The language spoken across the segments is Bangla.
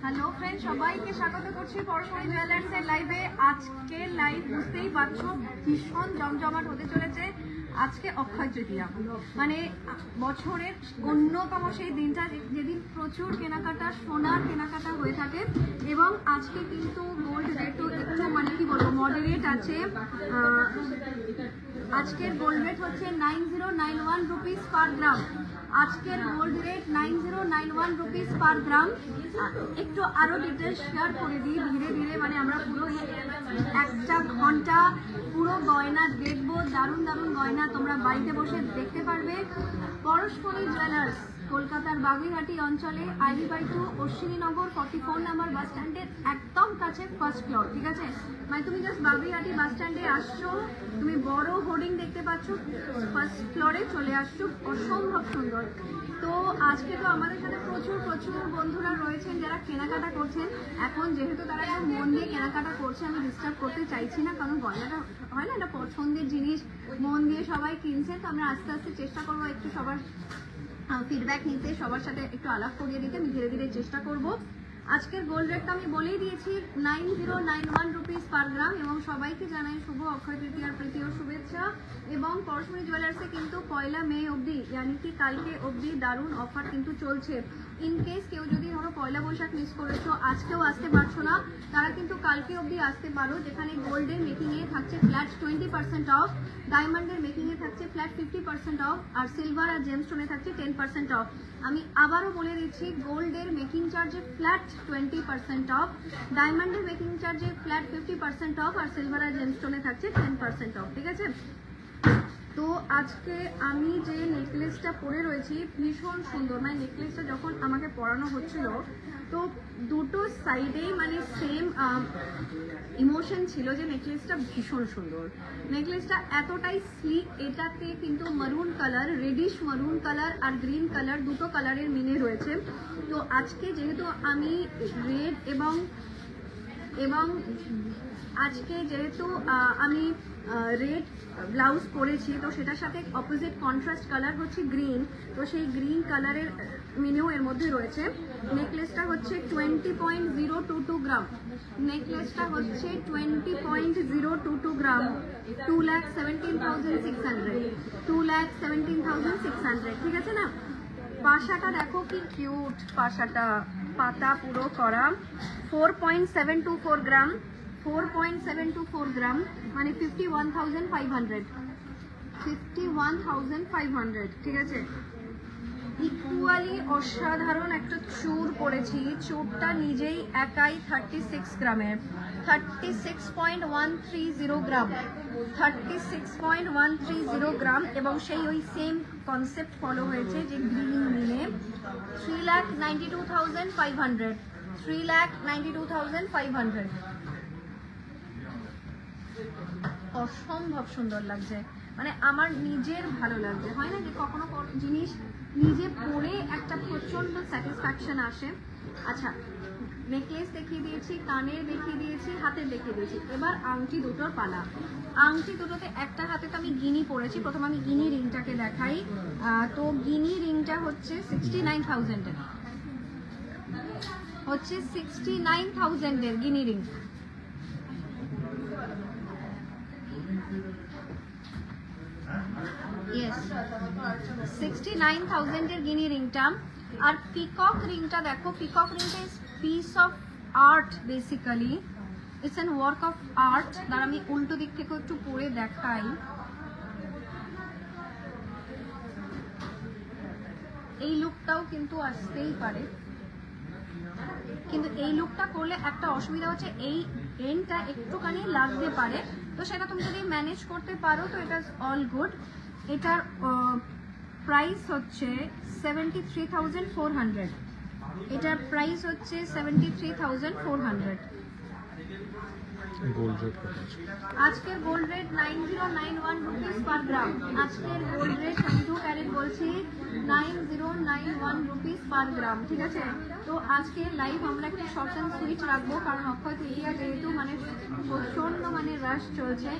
হ্যালো ফ্রেন্ড, সবাইকে স্বাগত করছি পরশমণি জুয়েলার্সের লাইভে। আজকের লাইভ বুঝতেই পারছো ভীষণ জমজমাট হতে চলেছে। আজকে অক্ষয় তৃতীয়া, মানে বছরের অন্যতম সেই দিনটা যেদিন প্রচুর কেনাকাটা, সোনার কেনাকাটা হয়ে থাকে। এবং আজকে কিন্তু গোল্ড রেটও একটু মানে কি বলবো মডারেট আছে। আজকের গোল্ড রেট হচ্ছে 9091 রুপিস পার গ্রাম। আজকের গোল্ড রেট 9091 রুপিস পার গ্রাম। একটু আরো ডিটেলস শেয়ার করে দিই ধীরে ধীরে, মানে আমরা পুরো একটা ঘন্টা পুরো গয়না দেখবো। দারুণ দারুণ গয়না তোমরা বাড়িতে বসে দেখতে পারবে। পরশমণি জুয়েলার্স কলকাতার বাগুইহাটি অঞ্চলে আইভি বাই 2 অশ্বিনীনগর 44 নাম্বার বাস স্ট্যান্ডের একদম কাছে ফার্স্ট ফ্লোর। ঠিক আছে, মানে তুমি জাস্ট বাগুইহাটি বাস স্ট্যান্ডে আসছো, তুমি বড় হোর্ডিং দেখতে পাচ্ছ, ফার্স্ট ফ্লোরে চলে আসছো। অসম্ভব সুন্দর। তো আজকে তো আমাদের সাথে প্রচুর প্রচুর বন্ধুরা রয়েছেন যারা কেনাকাটা করছেন। এখন যেহেতু তারা একটু মন দিয়ে কেনাকাটা করছে, আমি ডিস্টার্ব করতে চাইছি না, কারণ গয়নাটা হয় না, এটা পছন্দের জিনিস, মন দিয়ে সবাই কিনছে। তো আমরা আস্তে আস্তে চেষ্টা করবো একটু সবার ফিডব্যাক নিতে, সবার সাথে একটু আলাপ করিয়ে দিতে আমি ধীরে ধীরে চেষ্টা করব। আজকের গোল্ড রেটটা আমি বলেই দিয়েছি 9091 রুপিস পার গ্রাম। এবং সবাইকে জানাই শুভ অক্ষয় তৃতীয়ার প্রীতি ও শুভেচ্ছা। এবং পরশমণি জুয়েলার্সে কিন্তু 1 মে অবধি, यानी कि কালকে অবধি দারুণ অফার কিন্তু চলছে। ইন কেস কেউ যদি ধরো পয়লা বৈশাখ মিস করেছো, আজকেও আসতে পারছো না, তারা কিন্তু কালকে অবধি আসতে পারো। যেখানে গোল্ডের মেকিংয়ে থাকছে ফ্ল্যাট 20% অফ, ডায়মন্ডের মেকিংয়ে থাকছে ফ্ল্যাট 50% অফ, আর সিলভার আর জেমস্টোনে থাকছে 10% অফ। আমি আবারও বলে দিচ্ছি, গোল্ডের মেকিং চার্জে ফ্ল্যাট 20% অফ, ডায়মন্ডের মেকিং চার্জে ফ্ল্যাট 50% অফ, আর সিলভার আর জেমস্টোনে থাকছে 10% অফ। ঠিক আছে, তো আজকে আমি যে নেকলেসটা পরে রয়েছি ভীষণ সুন্দর। মানে নেকলেসটা যখন আমাকে পরানো হচ্ছিল, তো দুটো সাইডেই মানে সেম ইমোশন ছিল যে নেকলেসটা ভীষণ সুন্দর। নেকলেসটা এতটাই স্লিক, এটাতে কিন্তু maroon colour, reddish maroon colour আর গ্রিন কালার দুটো কালারের মিলে রয়েছে। তো আজকে যেহেতু আমি রেড এবং আজকে যেহেতু আমি রেড ব্লাউজ পরেছি, তো সেটার সাথে অপোজিট কন্ট্রাস্ট কালার হচ্ছে গ্রিন। তো সেই গ্রিন কালারের মিনেও এর মধ্যে রয়েছে। নেকলেসটা হচ্ছে 20.022 গ্রাম। নেকলেসটা হচ্ছে 20.022 গ্রাম, 2,17,600, 2,17,600। ঠিক আছে না? পাশাটা দেখো কি কিউট, পাশাটা পাতা পুরো করা, 4.724 গ্রাম, 4.724 গ্রাম, মানে 51,500, 51,500। ঠিক আছে, ইকুয়ালি অসাধারণ একটা চূড় পরেছি। চূড়টা নিজেই একাই 36 গ্রামের, 36.130 গ্রাম, 36.130 গ্রাম। এবং সেই ওই সেম কনসেপ্ট ফলো হয়েছে যে গ্রিন মিলে 3,92,500, 3,92,500। অসম্ভব সুন্দর লাগছে, মানে আমার নিজের ভালো লাগছে। হয় না যে কখনো জিনিস নিজে পরে একটা প্রচন্ড স্যাটিসফ্যাকশন আসে। আচ্ছা, নেকলেস দেখিয়ে দিয়েছি, কানের দেখিয়ে দিয়েছি, হাতের দেখিয়ে দিয়েছি, এবার আংটি দুটোর পালা। আংটি দুটোতে একটা হাতে তো আমি গিনি পরেছি, প্রথমে আমি গিনি রিংটাকে দেখাই। তো গিনি রিংটা হচ্ছে 69,000 এর, হচ্ছে 69,000 এর গিনি রিং। ইয়েস, 69,000 এর গিনি রিংটা। আর পিকক রিংটা দেখো, পিকক রিংটা is piece of art, basically it's an work of art. আর আমি উল্টো দিক থেকে একটু পরে দেখাই। এই লুকটাও কিন্তু আসতেই পারে, কিন্তু এই লুকটা করলে একটা অসুবিধা হচ্ছে এই এন্ডটা একটুখানি লাগতে পারে। তো সেটা তুমি যদি ম্যানেজ করতে পারো তো এটা অল গুড। এটার প্রাইস হচ্ছে 73,400, এটার প্রাইস হচ্ছে 73,400। গোল্ড রেট আজকের গোল্ড রেট 9091 রুপিস পার গ্রাম। আজকের গোল্ড রেট 22 ক্যারেট বলছি 9091 রুপিস পার গ্রাম। ঠিক আছে, তো আজকে লাইভ আমরা একটু শর্ট অ্যান্ড সুইট রাখবো, কারণ অক্ষয় তৃতীয়া যেহেতু মানে প্রচন্ড মানে রাশ চলছে।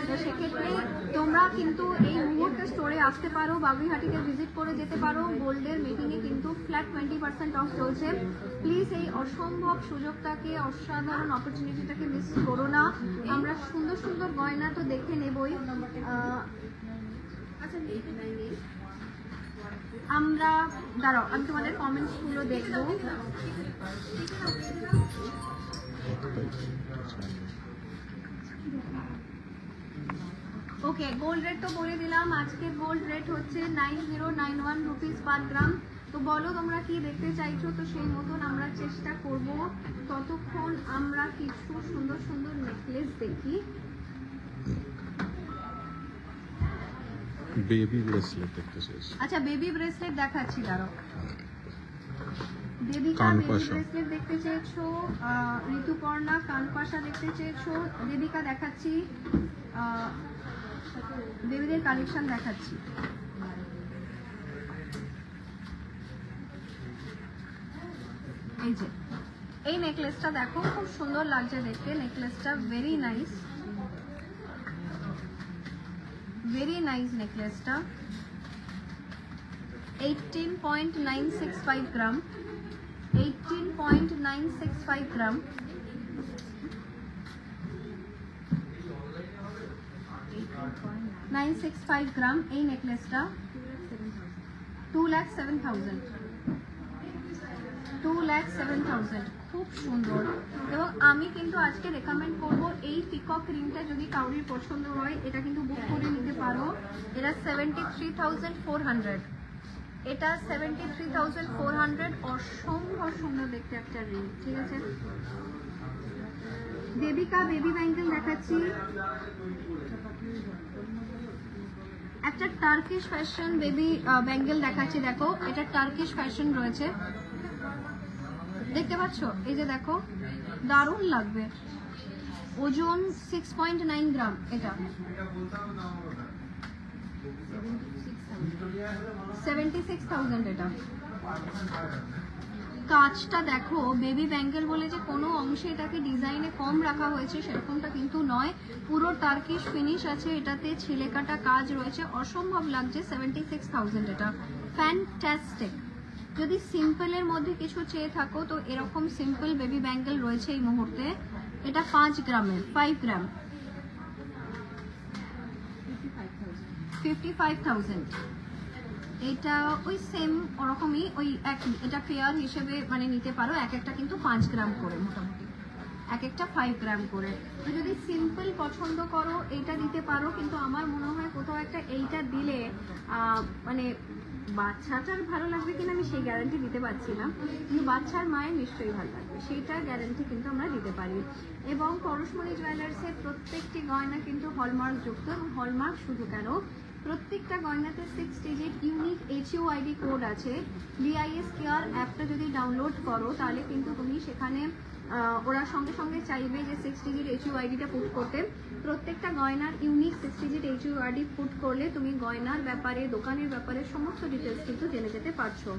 তো সেক্ষেত্রে তোমরা কিন্তু এই মুহূর্তে স্টোরে আসতে পারো, বাগুইহাটিতে ভিজিট করে যেতে পারো। গোল্ডের মেকিংয়ে কিন্তু ফ্ল্যাট ফ্ল্যাট 20% অফ চলছে। প্লিজ এই অসম্ভব সুযোগটাকে, অসাধারণ অপরচুনিটিটাকে মিস করো না। আমরা সুন্দর সুন্দর গয়না তো দেখে নেবই, আমরা দাঁড়াও আমি তোমাদের কমেন্টসগুলো দেখবো। ওকে, গোল্ড রেট তো বলে দিলাম। আজকের গোল্ড রেট হচ্ছে 9091 রুপিস পার গ্রাম। তো বলো তোমরা কি দেখতে চাইছো, তো সেই মতন আমরা চেষ্টা করব। ততক্ষণ আমরা কিছু সুন্দর সুন্দর নেকলেস দেখি। বেবি ব্রেসলেট দেখতে চাইছি। আচ্ছা, বেবি ব্রেসলেট দেখাচ্ছি, দাঁড়াও। দেবিকা বেবি ব্রেসলেট দেখতে চেয়েছো, ঋতুপর্ণা কানপাশা দেখতে চেয়েছো। দেবিকা দেখাচ্ছি, বেবিদের কালেকশন দেখাচ্ছি। এই যে এই নেকলেসটা দেখো, খুব সুন্দর লাগছে দেখতে। নেকলেসটা ভেরি নাইস, ভেরি নাইস নেকলেসটা। 18.965 গ্রাম, 18.965 গ্রাম। $965 গ্রাম এই নেকলেসটা 2,07,000, 2,07,000। খুব সুন্দর। এবং আমি কিন্তু আজকে রেকমেন্ড করব এই পিকক রিংটা যদি কাউরির পছন্দ হয় এটা কিন্তু বুক করে নিতে পারো। এটা 73,400, এটা 73,400। অসম্ভব সুন্দর দেখতে একটা রিং, ঠিক আছে। দেবিকা বেবি ব্যাঙ্গেল দেখাচ্ছি, একটা টার্কিশ ফ্যাশন বেবি ব্যাঙ্গেল দেখাচ্ছি। দেখো এটা টার্কিশ ফ্যাশন রয়েছে, দেখতে পাচ্ছ? এই যে দেখো, দারুণ লাগবে। ওজন 6.9 গ্রাম, এটা 76,000। এটা কাজটা দেখো, বেবি ব্যাঙ্গেল বলে যে কোনো অংশে এটাকে ডিজাইনে কম রাখা হয়েছে সেরকমটা কিন্তু নয়। পুরো টার্কিশ ফিনিশ আছে, এটাতে ছিলে কাটা কাজ রয়েছে, অসম্ভব লাগছে। 76,000। এটা ফ্যান্টাস্টিক। যদি সিম্পলের মধ্যে কিছু চেয়ে থাকো তো এরকম সিম্পল বেবি ব্যাঙ্গেল রয়েছে এই মুহূর্তে। এটা 5 গ্রামের, 5 গ্রাম, 55,000। এটা ওই সেম ওরকমই, ওই একই। এটা পেয়ার হিসেবে মানে নিতে পারো, এক একটা কিন্তু 5 গ্রাম করে, মোটামুটি এক একটা 5 গ্রাম করে। তো যদি সিম্পল পছন্দ করো এইটা দিতে পারো, কিন্তু আমার মনে হয় কোথাও একটা এইটা দিলে মানে বাচ্চাটার ভালো লাগবে কিনা আমি সেই গ্যারান্টি দিতে পারছি না, কিন্তু বাচ্চার মায়ের নিশ্চয়ই ভালো লাগবে, সেইটার গ্যারান্টি কিন্তু আমরা দিতে পারি। এবং পরশমণি জুয়েলার্সের প্রত্যেকটি গয়না কিন্তু হলমার্ক যুক্ত। এবং হলমার্ক শুধু কেন, প্রত্যেকটা গয়নাতে 6 ডিজিট ইউনিক HUID কোড আছে। BIS কেয়ার অ্যাপটা যদি ডাউনলোড করো তাহলে কিন্তু তুমি সেখানে ওরা সঙ্গে সঙ্গে চাইবে যে 6 ডিজিট HUIDটা পুট করতে। প্রত্যেকটা গয়নার ইউনিক 6 ডিজিট HUID পুট করলে তুমি গয়নার ব্যাপারে, দোকানের ব্যাপারে সমস্ত ডিটেলস কিন্তু জেনে যেতে পারছো।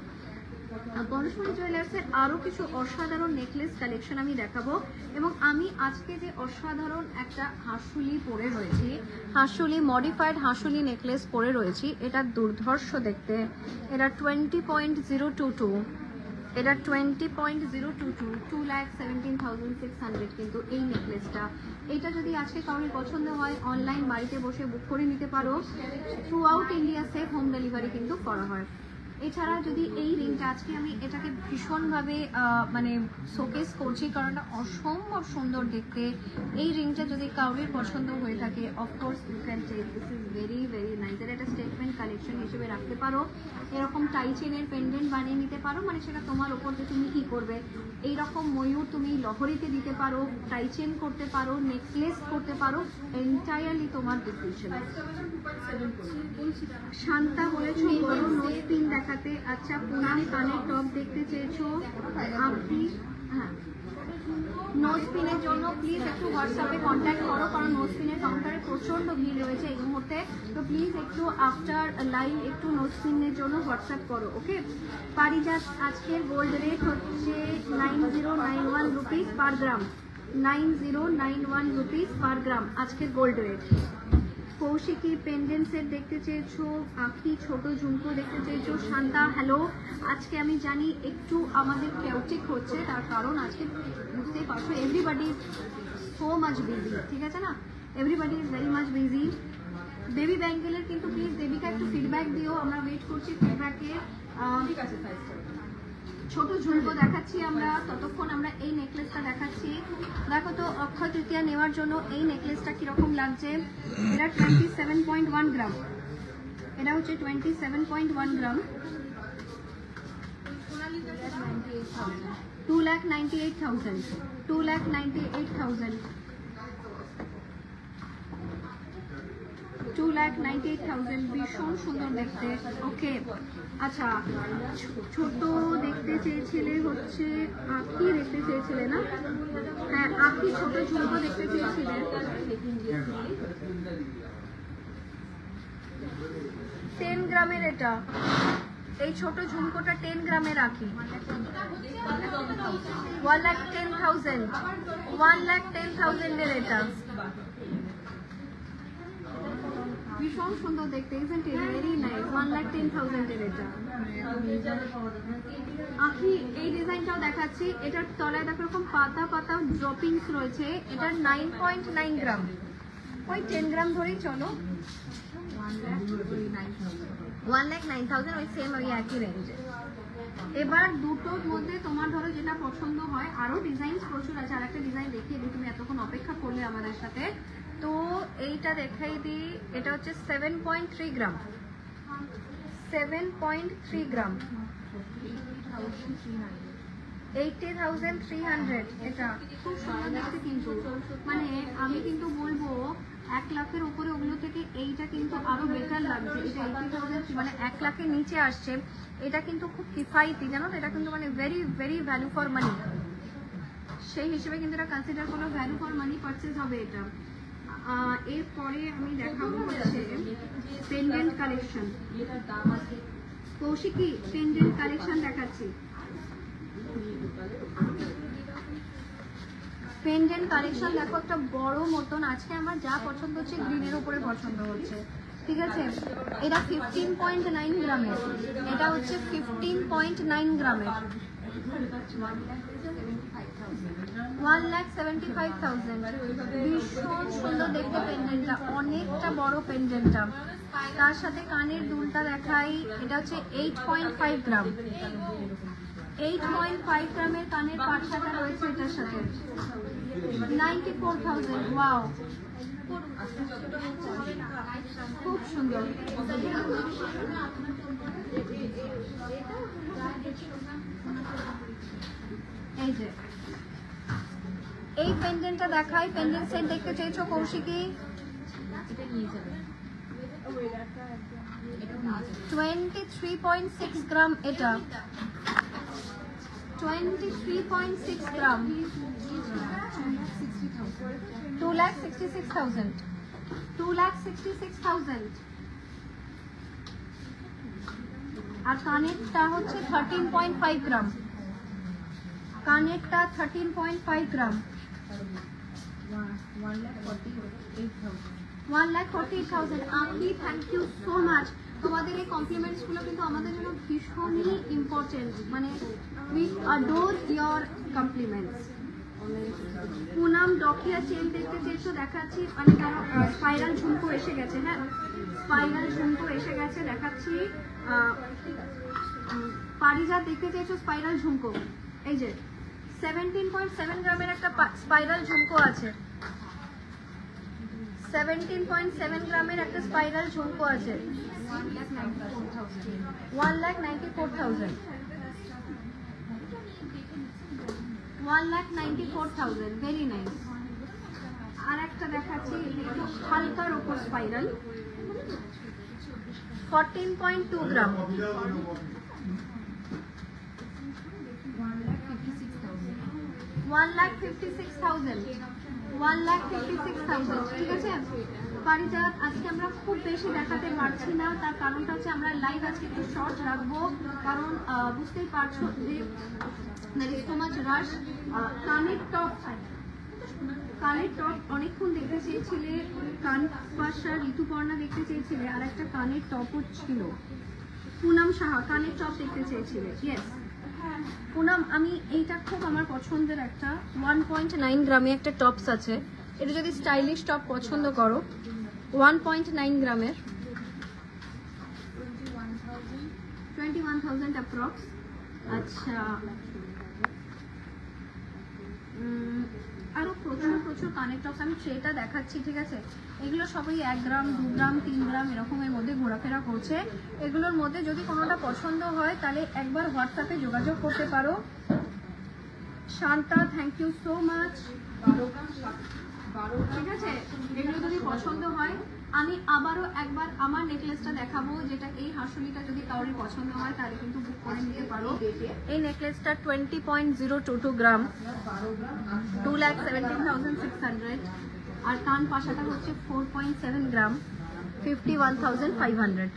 পরশমণি জুয়েলার্সের আরও কিছু অসাধারণ নেকলেস কালেকশন আমি দেখাবো। এবং আমি আজকে যে অসাধারণ একটা হাঁসুলি পরে রয়েছি, হাঁসুলি মডিফাইড হাঁসুলি নেকলেস পরে রয়েছি, এটা দুর্ধর্ষ দেখতে। এটা 20.022, এটা 20.022, 2,17,600 কিন্তু এই নেকলেসটা। এটা যদি আজকে কারোর পছন্দ হয় অনলাইন বাড়িতে বসে বুক করে নিতে পারো। Through out India safe home delivery কিন্তু করা হয়। এছাড়া যদি এই রিংটা আজকে আমি এটাকে ভীষণভাবে মানে শোকেস করছি কারণ এটা অসম্ভব সুন্দর দেখতে। এই রিংটা যদি কাউরির পছন্দ হয়ে থাকে of course you can take, this is very very nice. এটা একটা স্টেটমেন্ট কালেকশন হিসেবে রাখতে পারো। এরকম টাই চেনের পেন্ডেন্ট বানিয়ে নিতে পারো, মানে সেটা তোমার ওপর যে তুমি কী করবে। এইরকম ময়ূর তুমি লহরিতে দিতে পারো, টাই চেন করতে পারো, নেকলেস করতে পারো, এন্টায়ারলি তোমার ডিসিশন। শান্তা বলেছো বড় নোজ পিন দেখাতে। আচ্ছা, পুনাম কানের টপ দেখতে চেয়েছো আপনি? হ্যাঁ, নোজ পিনের জন্য প্লিজ একটু হোয়াটসঅ্যাপে কন্ট্যাক্ট করো, কারণ নোজ পিনের কাউন্টারে প্রচণ্ড ভিড় রয়েছে এই মুহূর্তে। তো প্লিজ একটু আফটার লাইভ একটু নোজ পিনের জন্য হোয়াটসঅ্যাপ করো, ওকে। পারিজাত আজকের গোল্ড রেট হচ্ছে 9091 রুপিস পার গ্রাম, 9091 রুপিস পার গ্রাম আজকের gold rate. Kaushiki pendant set দেখতে চেয়েছো, আখি ছোট ঝুমকো দেখতে চেয়েছো, শান্তা হ্যালো। আজকে আমি জানি একটু আমাদের কেওটিক হচ্ছে, তার কারণ আজকে বুঝতেই পারছো এভরিবডি সো মাচ বিজি, ঠিক আছে না, everybody is very much busy. Baby ব্যাঙ্গেলের কিন্তু প্লিজ দেবিকা একটু ফিডব্যাক দিও, আমরা ওয়েট করছি ফিডব্যাকের। ঠিক আছে, ছোট ঝুমকো দেখাচ্ছি আমরা, ততক্ষণ আমরা এই নেকলেসটা দেখাচ্ছি। দেখো তো অক্ষয় তৃতীয়া নেওয়ার জন্য এই নেকলেসটা কিরকম লাগছে। এটা 27.1 গ্রাম, এটা হচ্ছে 27.1 গ্রাম, 2,98,000, 2,98,000, 2,98,000, ভীষণ সুন্দর দেখতে। ওকে আচ্ছা, ছোট দেখতে চেয়েছিলে হচ্ছে আখি দেখতে চেয়েছিলে না? হ্যাঁ, আখি ছোট ঝুমকো দেখতে চেয়েছিলে। 10 গ্রামের এটা, এই ছোট ঝুমকোটা 10 গ্রামের আখি, 1,10,000, 1,10,000 এর এটা, ভীষণ সুন্দর দেখতে, ইজন্ট ইট ভেরি নাইস, 1,10,000 এর এটা। আখি এই ডিজাইনটাও দেখাচ্ছি, এটার তলায় দেখো এরকম পাতা পাতা ড্রপিংস রয়েছে, এটার 9.9 গ্রাম, ওই 10 গ্রাম ধরেই চলো, 1,09,000, ওই সেম ওই একই রেঞ্জে। এবার দুটোর মধ্যে তোমার ধরো যেটা পছন্দ হয়, আরো ডিজাইন প্রচুর আছে, আর একটা ডিজাইন দেখিয়ে দিই, তুমি এতক্ষণ অপেক্ষা করলে আমাদের সাথে, তো এইটা দেখাই দিই। এটা হচ্ছে 7.3 গ্রাম, 7.3 গ্রাম, 80,300, এটা খুব সুন্দর দেখতে কিন্তু, মানে আমি কিন্তু বলবো 1 লাখের উপরে ওগুলো থেকে এইটা কিন্তু আরো বেটার লাগছে। এটা 80,000 মানে 1 লাখের নিচে আসছে, এটা কিন্তু খুব কিফাইতি, জানো তো, এটা কিন্তু মানে very very value for money, সেই হিসেবে কিন্তু এটা কনসিডার করো ভ্যালু ফর মানি পারচেজ হবে এটা। এরপরে আমি দেখাবো হচ্ছে pendant collection, Kaushiki pendant collection দেখাচ্ছি। পেন্ডেন্ট কালেকশন দেখো, একটা বড় মতন, আজকে আমার যা পছন্দ হচ্ছে গ্রিনের উপরে পছন্দ হচ্ছে, ঠিক আছে। এটা 15.9 গ্রামের, এটা হচ্ছে 15.9 গ্রামের, 1,75,000, ভীষণ সুন্দর দেখতে পেন্ডেন্টটা, অনেকটা বড় পেন্ডেন্টটা, তার সাথে কানের দুলটা দেখাই, এটা হচ্ছে 8.5 গ্রাম, 8.5 গ্রামের কানের পাটসাটা রয়েছে এটার সাথে, 94,000, ওয়াও খুব সুন্দর। এই যে এই পেন্ডেন্টটা দেখাই, পেন্ডেন্ট সেট দেখতে চাইছো কৌশিকী, 23.6 গ্রাম, এটা 23.6 গ্রাম, 2,66,000, 2,66,000, আর কানেরটা হচ্ছে 13.5 গ্রাম, কানেরটা 13.5 গ্রাম, 1,48,000। আখি থ্যাংক ইউ সো মাচ, তোমাদের এই কমপ্লিমেন্টস গুলো কিন্তু আমাদের জন্য ভীষণই ইম্পর্টেন্ট, মানে we adore your compliments. Poonam ডকিয়া চেন দেখতে চেয়েছো, দেখাচ্ছি, মানে তার স্পাইরাল ঝুমকো এসে গেছে, হ্যাঁ স্পাইরাল ঝুমকো এসে গেছে, দেখাচ্ছি। পারিজাত দেখতে চেয়েছো স্পাইরাল ঝুমকো, এই যে 17.7 গ্রামের একটা স্পাইরাল ঝুমকো আছে, 17.7 গ্রামের একটা স্পাইরাল ঝুমকো আছে, 1,94,000, 1,94,000, ভেরি নাইস। আর একটা দেখাচ্ছি হালকার ওপর স্পাইরাল, 14.2 গ্রাম, 1,56,000, 1,56,000, ঠিক আছে। পারিজাত আজকে আমরা খুব বেশি দেখাতে পারছি না, তার কারণটা হচ্ছে আমরা লাইভ আজকে একটু শর্ট রাখবো, কারণ বুঝতেই পারছো যে there is so much rush। কানের টপ কানের টপ অনেকক্ষণ দেখতে চেয়েছিলে, কান পাশা ঋতুপর্ণা দেখতে চেয়েছিলে, আর একটা কানের টপও ছিল। পুনম সাহা কানের টপ দেখতে চেয়েছিলে। ইয়েস পুনম, আমি এইটা খুব আমার পছন্দের একটা 1.9 গ্রামে একটা টপস আছে। এটা যদি স্টাইলিশ টপ পছন্দ করো, 1.9 গ্রামের, 21,000 অ্যাপ্রক্স। আচ্ছা, আরো প্রচুর প্রচুর কানের টপস আমি সেটা দেখাচ্ছি, ঠিক আছে? এগুলো সবই 1 গ্রাম 2 গ্রাম 3 গ্রাম এরকমের মধ্যে ঘোরাফেরা করছে। এগুলোর মধ্যে যদি কোনোটা পছন্দ হয় তাহলে একবার হোয়াটসঅ্যাপে যোগাযোগ করতে পারো। Shanta, thank you so much. ঠিক আছে, এগুলো যদি পছন্দ হয় আমি আবারও একবার আমার নেকলেসটা দেখাবো, যেটা এই হাঁসুলিটা যদি কারোর পছন্দ হয় তাহলে কিন্তু বুক করে নিতে পারো। এই নেকলেসটা 20.022 গ্রাম, 2,17,600, আর কান পাশাটা হচ্ছে 4.7 গ্রাম, 51,500।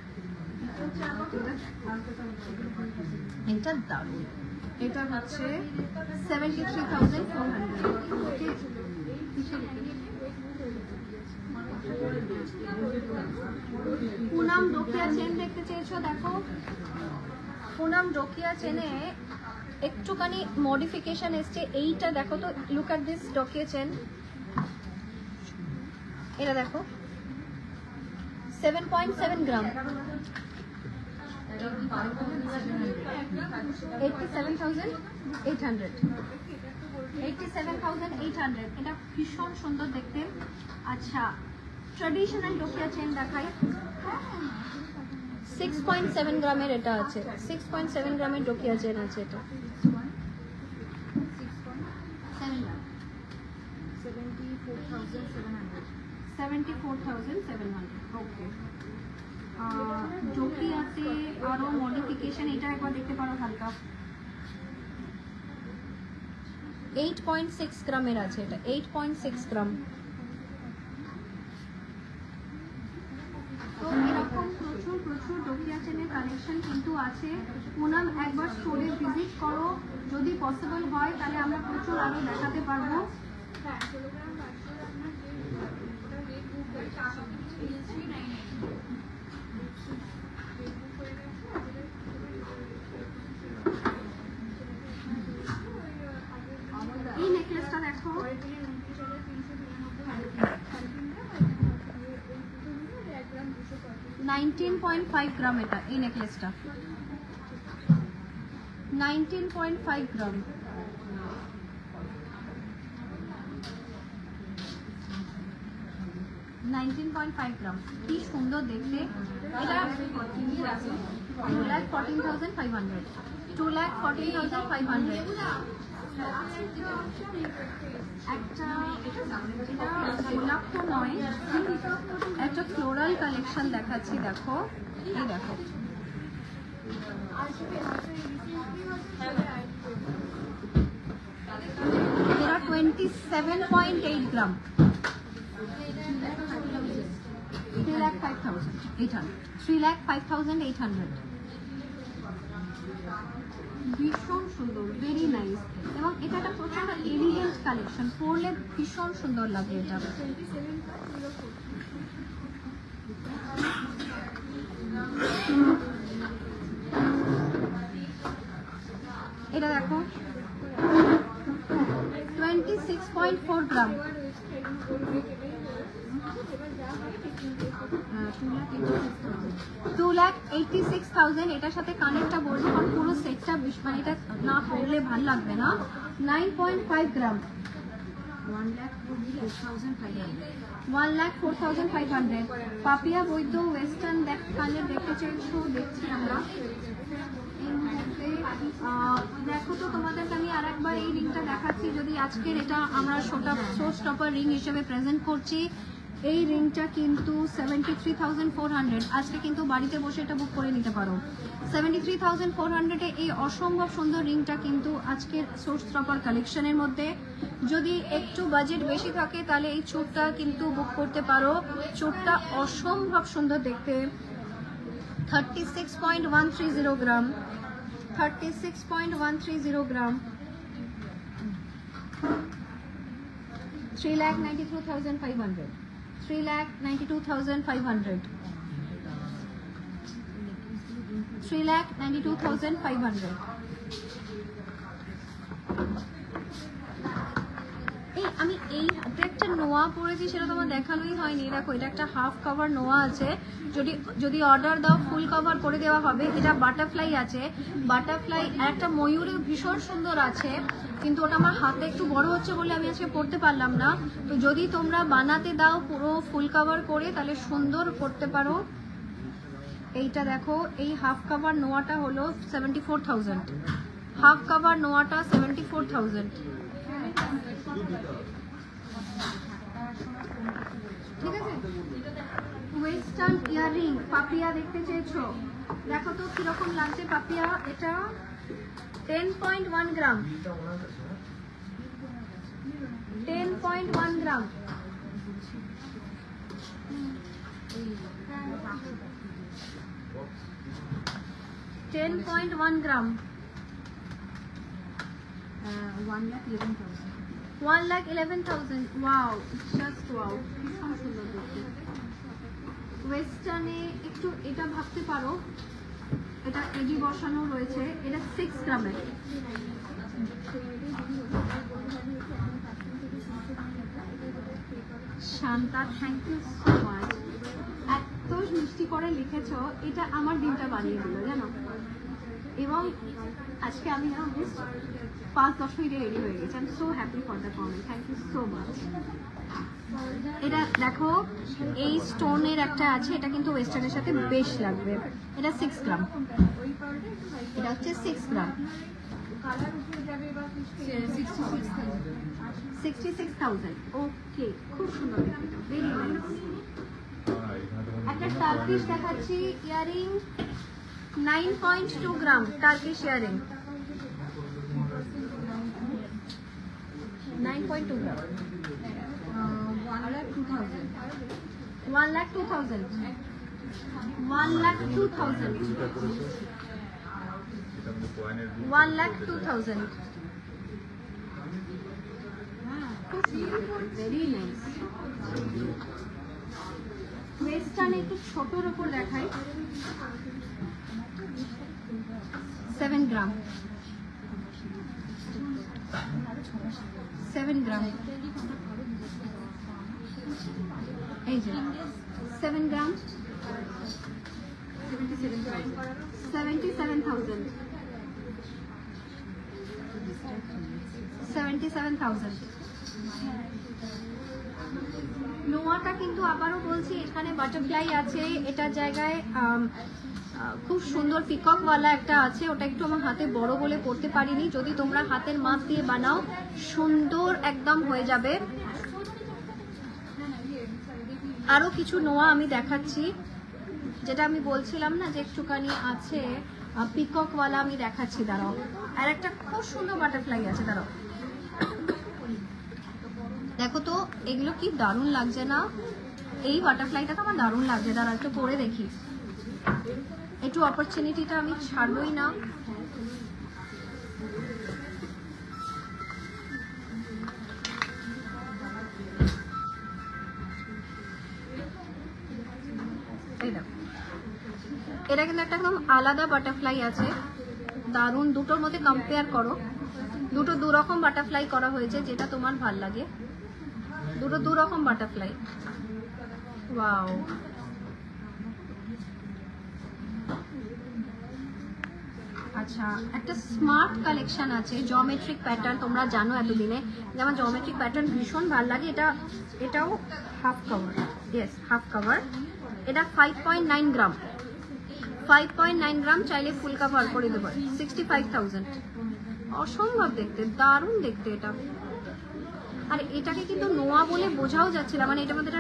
এটা দারুণ, এটা হচ্ছে 73,400। পুনম ডোকিয়া চেন দেখতে চেয়েছো, দেখো পুনম ডোকিয়া চেনে একটুখানি মডিফিকেশন এসছে। এইটা দেখো তো, লুক এট দিস ডোকিয়া চেন, এটা দেখো 7.7 গ্রাম, 87,800, 87,800। এটা ভীষণ সুন্দর দেখতে। আচ্ছা, ট্র্যাডিশনাল ডোকিয়া চেন দেখাই, 6.7 গ্রামের এটা আছে, 6.7 গ্রামের ডোকিয়া চেন আছে। এটা 74,700। ওকে, ডোকিয়াতে আরো মডিফিকেশন, এটা একবার দেখতে পারো হালকা, 8.6 গ্রামের আছে। এটা 8.6 গ্রাম। তো এরকম প্রচুর প্রচুর ডোকিয়া চেনের কালেকশন কিন্তু আছে। পুনম একবার স্টোরে ভিজিট করো, যদি পসিবল হয় তাহলে আমরা প্রচুর আরো দেখাতে পারবো। এই নেকলেসটা দেখো, 19.5 গ্রাম। এটা এই নেকলেসটা 19.5 গ্রাম। কি সুন্দর দেখতে। এটা 2,14,500, 2,14,500। একটা এটা গোলাপ তো নয়, একটা ফ্লোরাল কালেকশন দেখাচ্ছি, দেখো এই দেখো, এরা 27.8 গ্রাম, 3,05,800। ভীষণ সুন্দর, ভেরি নাইস। এবং এটা একটা প্রচন্ড এলিগেন্ট কালেকশন, পরলে ভীষণ সুন্দর লাগে এটা। এটা দেখো 26.4 গ্রাম, 2,86,000। এটার সাথে কানেরটা বলবো কারণ পুরো সেটটা মানে এটা না পড়লে ভাল লাগবে না। 9.5 গ্রাম, 1,04,500। পাপিয়া বৈদ্য ওয়েস্টার্ন কানের দেখতে চাইছো, দেখছি আমরা এই মুহূর্তে। দেখো তো, তোমাদেরকে আমি আর একবার এই রিংটা দেখাচ্ছি। যদি আজকের এটা আমরা শো স্টপার রিং হিসেবে প্রেজেন্ট করছি। এই রিংটা কিন্তু 73,400। আজকে কিন্তু বাড়িতে বসে এটা বুক করে নিতে পারো। 73,400-এ এই অসম্ভব সুন্দর রিংটা কিন্তু আজকের সোর্স স্টপার কালেকশনের মধ্যে। যদি একটু বাজেট বেশি থাকে তাহলে এই চোখটা কিন্তু বুক করতে পারো। চোখটা অসম্ভব সুন্দর দেখতে। 36.130 গ্রাম, 36.130 গ্রাম। 3,92,500. 3,92,500. 3,92,500. আমি এই হাতে একটা নোয়া পরেছি, সেটা তোমার দেখানোই হয়নি। দেখো, এটা একটা হাফ কভার নোয়া আছে। যদি অর্ডার দাও ফুল কভার করে দেওয়া হবে। এটা বাটারফ্লাই আছে, বাটারফ্লাই আর একটা ময়ূরে ভীষণ সুন্দর আছে, কিন্তু ওটা আমার হাতে একটু বড় হচ্ছে বলে আমি আজকে পরতে পারলাম না। তো যদি তোমরা বানাতে দাও পুরো ফুল কভার করে, তাহলে সুন্দর করতে পারো। এইটা দেখো, এই হাফ কভার নোয়াটা হলো 74,000। হাফ কভার নোয়াটা 74,000। ঠিক আছে। ওয়েস্টার্ন ইয়াররিং পাপিয়া দেখতে চেয়েছো, দেখো তো কিরকম লাগছে পাপিয়া। এটা 10.1 গ্রাম, 10.1 গ্রাম। $1,11,000। ওয়াও, জাস্ট ওয়াও, ভীষণ সুন্দর দেখতে। ওয়েস্টার্নে একটু এটা ভাবতে পারো, এটা এডি বসানো রয়েছে। এটা 6 গ্রামের। Shanta, thank you so much. এত মিষ্টি করে লিখেছো, এটা আমার দিনটা বানিয়ে দিল জানো। এবং আজকে আমি না 5-10 মিনিটে রেডি হয়ে গেছি। I am so happy for the comment, thank you so much. এটা দেখো, এই স্টোনের একটা আছে, এটা কিন্তু ওয়েস্টার্নের সাথে বেশ লাগবে। এটা 6 গ্রাম, এটা হচ্ছে 6 গ্রাম। 66,000। ওকে, খুব সুন্দর দেখতে, ভেরি নাইস। একটা টার্কিশ দেখাচ্ছি, earring 9.2 gram, Turkish earring 9.2 gram. 1,02,000। 1,02,000। 1,02,000। Very nice. ওয়েস্টার্নে একটু ছোটর উপর দেখাই, 7 গ্রাম। 7 গ্রাম, এই যে 7 গ্রাম, 77,000। 77,000। নোয়াটা কিন্তু আবারও বলছি, এখানে বাটারফ্লাই আছে, এটার জায়গায় খুব সুন্দর পিককওয়ালা একটা আছে। ওটা একটু আমার হাতে বড় বলে পড়তে পারিনি। যদি তোমরা হাতের মাপ দিয়ে বানাও, সুন্দর একদম হয়ে যাবে। আরো কিছু নোয়া আমি দেখাচ্ছি, যেটা আমি বলছিলাম না যে একটুখানি আছে পিককওয়ালা, আমি দেখাচ্ছি, দাঁড়াও। আর একটা খুব সুন্দর বাটারফ্লাই আছে, দাঁড়াও। দেখো তো এগুলো কি দারুণ লাগছে না। এই বাটারফ্লাইটা তো আমার দারুণ লাগছে, দাঁড়াও একটু পরে দেখি। একটু অপরচুনিটিটা আমি ছাড়বই না। এটা কিন্তু একটা একদম আলাদা বাটারফ্লাই আছে, দারুণ। দুটোর মধ্যে কম্পেয়ার করো, দুটো দুরকম বাটারফ্লাই করা হয়েছে, যেটা তোমার ভাল লাগে। দুটো দুরকম বাটারফ্লাই। ওয়াও, আচ্ছা, একটা স্মার্ট কালেকশন আছে, জিওমেট্রিক প্যাটার্ন। তোমরা জানো এতদিনে যে আমার জিওমেট্রিক প্যাটার্ন ভীষণ ভালো লাগে। এটাও half cover, yes half cover. এটা 5.9 গ্রাম, 5.9 গ্রাম। চাইলে ফুল কভার করে দেবো। 65,000। অসম্ভব দেখতে, দারুণ দেখতে এটা। আর এটাকে কিন্তু নোয়া বলে বোঝাও যাচ্ছে না, মানে এটার মধ্যে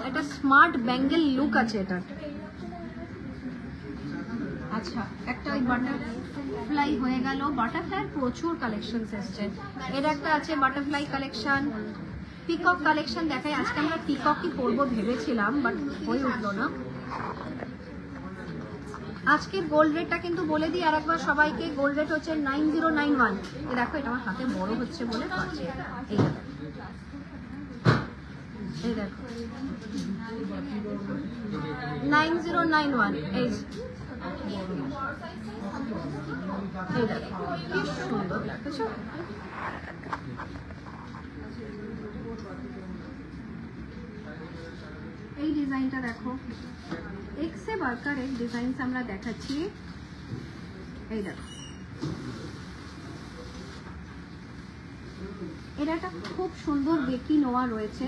একটা স্মার্ট ব্যাঙ্গেল লুক আছে এটার। আচ্ছা, একটা ওই বাটারফ্লাই হয়ে গেল। বাটারফ্লাই প্রচুর কালেকশন এসছে। এর একটা আছে বাটারফ্লাই কালেকশন। পিকক কালেকশন দেখাই। আজকে আমরা পিককই পরবো ভেবেছিলাম, বাট হয়ে উঠলো না। আজকের গোল্ড রেটটা কিন্তু বলে দিই আর একবার সবাইকে। গোল্ড রেট হচ্ছে 9091। দেখো, এটা আমার হাতে বড় হচ্ছে বলে পাচ্ছি। এই এই দেখো 9091 এই দেখো কি সুন্দর লাগছে। এই ডিজাইনটা দেখো, এক্সে বার্কারের ডিজাইন আমরা দেখাচ্ছি। এই দেখো এটা একটা খুব সুন্দর বেকি নোয়া রয়েছে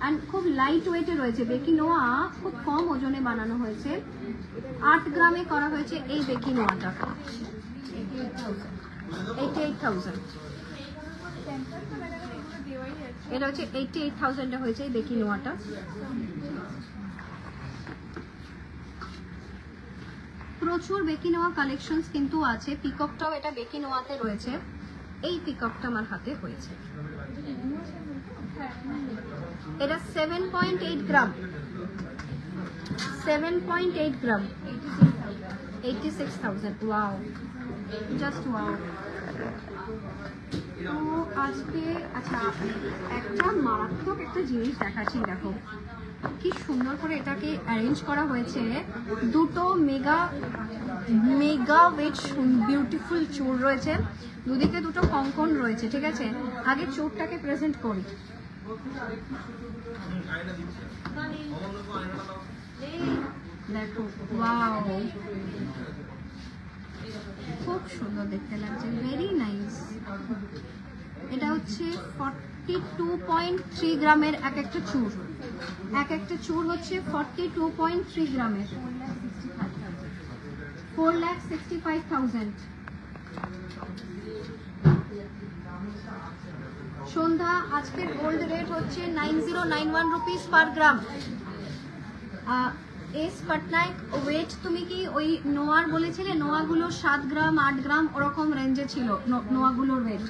অ্যান্ড খুব লাইট ওয়েটে রয়েছে। বেকি নোয়া খুব কম ওজনে বানানো হয়েছে, 8 গ্রামে করা হয়েছে এই বেকি নোয়াটা। 88,000 এটা হচ্ছে 88,000 হয়েছে এই বেকি নোয়াটা। প্রচুর বেকি নোয়া কালেকশনস কিন্তু আছে। পিককটাও এটা বেকি নোয়াতে রয়েছে। এই পিককটা আমার হাতে হয়েছে, এটা 7.8 গ্রাম, 7.8 গ্রাম, 86,000। Wow, just wow. তো আজকে আচ্ছা একটা মারাত্মক একটা জিনিস দেখাচ্ছি, দেখো কি সুন্দর করে এটাকে অ্যারেঞ্জ করা হয়েছে। দুটো মেগা ওয়েট বিউটিফুল চুড় রয়েছে, দুদিকে দুটো কঙ্কন রয়েছে। ঠিক আছে, আগে চুড়টাকে প্রেজেন্ট করি। দেখো ওয়াও, খুব সুন্দর দেখতে লাগছে, ভেরি নাইস। এটা হচ্ছে 42.3 গ্রামের এক একটা চুড়, এক একটা চুড় হচ্ছে 42.3 গ্রামের, 4,65,000। সন্ধ্যা আজকের গোল্ড রেট হচ্ছে 9091 রুপিস পার গ্রাম। এস পটনায়ক, ওয়েট তুমি কি ওই নোয়ার বলেছিলে? নোয়াগুলো 7 গ্রাম 8 গ্রাম ওরকম রেঞ্জে ছিল নোয়াগুলোর ওয়েট।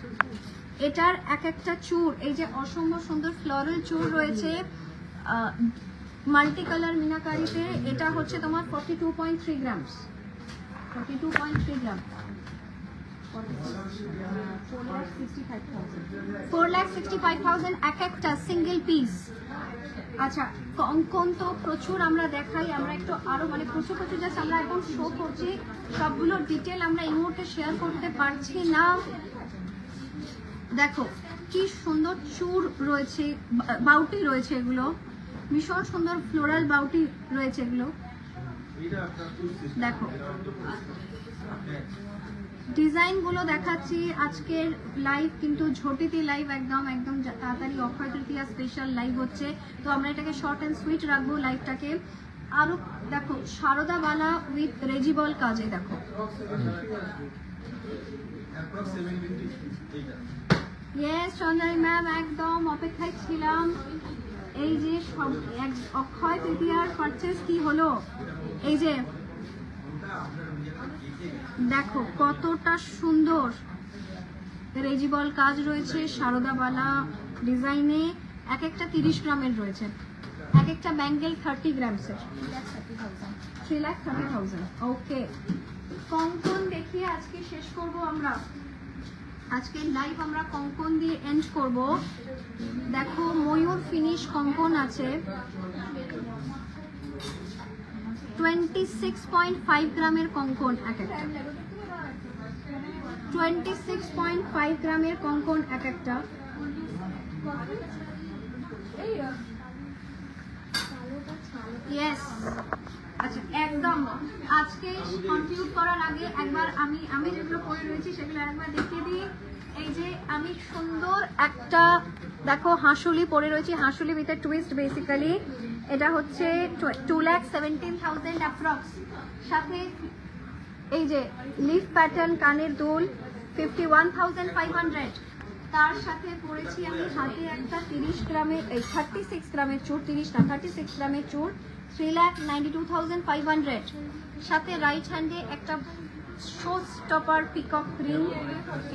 এটার এক একটা চুড়, এই যে অসম্ভব সুন্দর ফ্লোরাল চুড় রয়েছে মাল্টি কালার মিনাকারিতে, এটা হচ্ছে তোমার 42.3 গ্রাম, 42.3 গ্রাম, 4,65,000 এক একটা সিঙ্গেল পিস। আচ্ছা, কঙ্কন তো প্রচুর আমরা দেখাই, আমরা একটু আরো মানে প্রচুর জাস্ট আমরা এখন শো করছি, সবগুলো ডিটেল আমরা এই মুহূর্তে শেয়ার করতে পারছি না। দেখো কি সুন্দর চুড় রয়েছে, বাউটি রয়েছে, এগুলো ভীষণ সুন্দর ফ্লোরাল বাউটি রয়েছে এগুলো। দেখো ডিজাইন গুলো দেখাচ্ছি। আজকের লাইভ কিন্তু ঝটিতি লাইভ, একদম একদম তাড়াতাড়ি অক্ষয় তৃতীয়া স্পেশাল লাইভ হচ্ছে, তো আমরা এটাকে শর্ট অ্যান্ড সুইট রাখবো লাইভটাকে। আরো দেখো সারদা বালা উইথ রেজিবল কাজে, দেখো ইয়েস চন্দ্রানী ম্যাম, একদম অপেক্ষায় ছিলাম। এই যে অক্ষয় তৃতীয়ার পারচেজ কি হলো, এই যে দেখো কতটা সুন্দর রেজিবল কাজ রয়েছে সারদা বালা ডিজাইনে। এক একটা 30 গ্রামের রয়েছে, এক একটা ব্যাঙ্গেল 30 গ্রামসের, 3,30,000। ওকে, কঙ্কন দেখিয়ে আজকে শেষ করব আমরা। আজকে লাইভ আমরা কঙ্কন দিয়ে এন্ড করব। দেখো ময়ূর ফিনিশ কঙ্কন আছে, 26.5 গ্রামের কঙ্কন এক একটা, 26.5 গ্রামের কঙ্কন এক একটা। ইয়েস, আচ্ছা একদম। আজকে কনক্লুড করার আগে একবার আমি যেগুলো পরে রয়েছি সেগুলো একবার দেখিয়ে দিই। এই যে আমি সুন্দর একটা দেখো হাঁসুলি পরে রয়েছি, হাঁসুলি উইথ এ টুইস্ট বেসিক্যালি। এটা হচ্ছে 2,17,000 অ্যাপ্রক্স। সাথে এই যে লিফ প্যাটার্ন কানের দুল 51,500। তার সাথে পরেছি আমি হাতে একটা 30 গ্রামের 36 গ্রামের চুড়, 30 না 36 গ্রামের চুড়, 3,92,500। সাথে রাইট হ্যান্ডে একটা শো স্টপার পিকক রিং,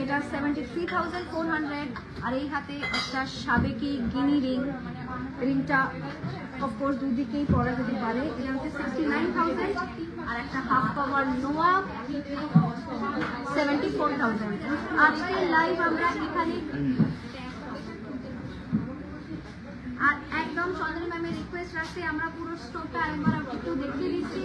এটা 73,400। আর এই হাতে একটা সাবেকি গিনি রিং, রিংটা অফকোর্স দুদিকেই পরা যেতে পারে, এটা হচ্ছে 69,000। আর একটা হাফ পাওয়ার নোয়া 74,000। আজকের লাইভ আমরা এখানে আর একদম চন্দ্রী ম্যামের রিকোয়েস্ট রাখতে আমরা পুরো স্টোরটা একবার একটু দেখিয়ে দিচ্ছি।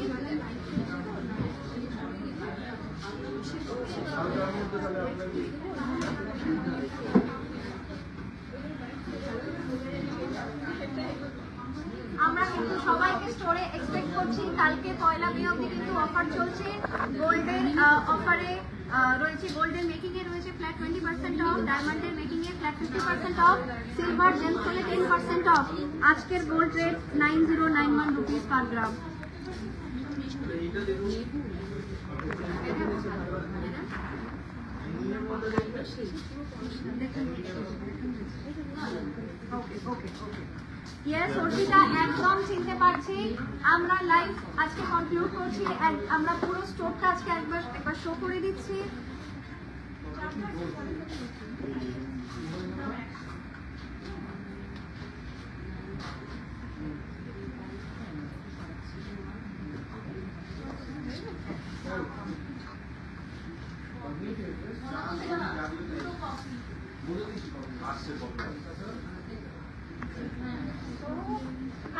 আমরা কিন্তু সবাইকে স্টোরে এক্সপেক্ট করছি। কালকে 1 মে অবধি কিন্তু অফার চলছে। গোল্ডের অফারে রয়েছে, গোল্ডের মেকিং এ রয়েছে ফ্ল্যাট 20% অফ, ডায়মন্ডের making A flat 50% of, silver James হলে 10% অফ। আজকের গোল্ড রেট 9091 রুপিস পার গ্রাম। ইয়েস অর্পিতা, একদম চিনতে পারছি। আমরা লাইভ আজকে কনক্লুড করছি। আমরা পুরো স্টোরটা আজকে একবার শো করে দিচ্ছি।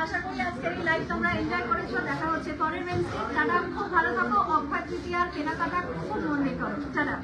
আশা করি আজকের এই লাইভ তোমরা এনজয় করেছো। দেখা হচ্ছে পরের ওয়েডনেসডে। টাটা, খুব ভালো থাকো। অক্ষয় তৃতীয়ার কেনাকাটা খুব মন দিয়ে করো। টাটা।